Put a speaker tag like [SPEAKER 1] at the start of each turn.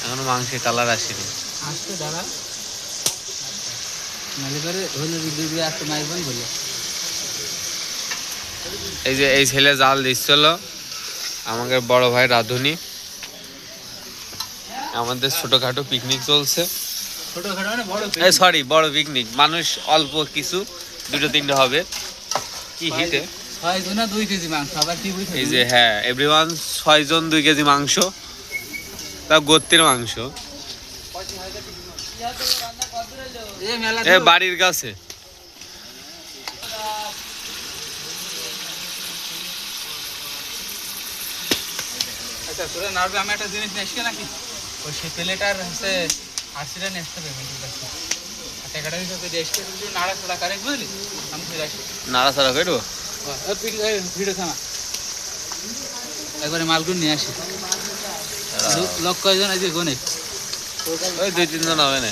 [SPEAKER 1] এখনো মাংসের কালার আসেনি।
[SPEAKER 2] আসতে দাঁড়া নালে করে হলে দিবি আসতে মাইবন বলে।
[SPEAKER 1] এই যে এই ছেলে জাল দিচ্ছিল আমাদের বড় ভাই রাধুনি। আমাদের ছোটখাটো পিকনিক চলছে।
[SPEAKER 2] ছোটখাটো মানে বড়
[SPEAKER 1] সরি বড় পিকনিক, মানুষ অল্প কিছু, 2-3টা হবে। কি হিটে
[SPEAKER 2] 6 জন 2 কেজি মাংস আবার কি বুঝছিস?
[SPEAKER 1] এই যে হ্যাঁ এভরিওয়ান 6 জন 2 কেজি মাংস, তা গোত্রের মাংস। বাড়ির কাছে
[SPEAKER 2] আচ্ছা তোরা নাড়বে, আমি একটা জিনিস নিয়ে নাকি ওই সে প্লেটার হচ্ছে 80টা নিয়ে আসতে হবে টাকাটা হিসাবে দিয়ে এসে যদি নাড়াচাড়া করে বুঝলি আমি ফিরে আসি।
[SPEAKER 1] নাড়াচাড়া করবো
[SPEAKER 2] ভিডিও থামা একবারে মালগুলো নিয়ে আসি। লোক কয়জন আছে গনে?
[SPEAKER 1] ওই 2-3 জন হবে না।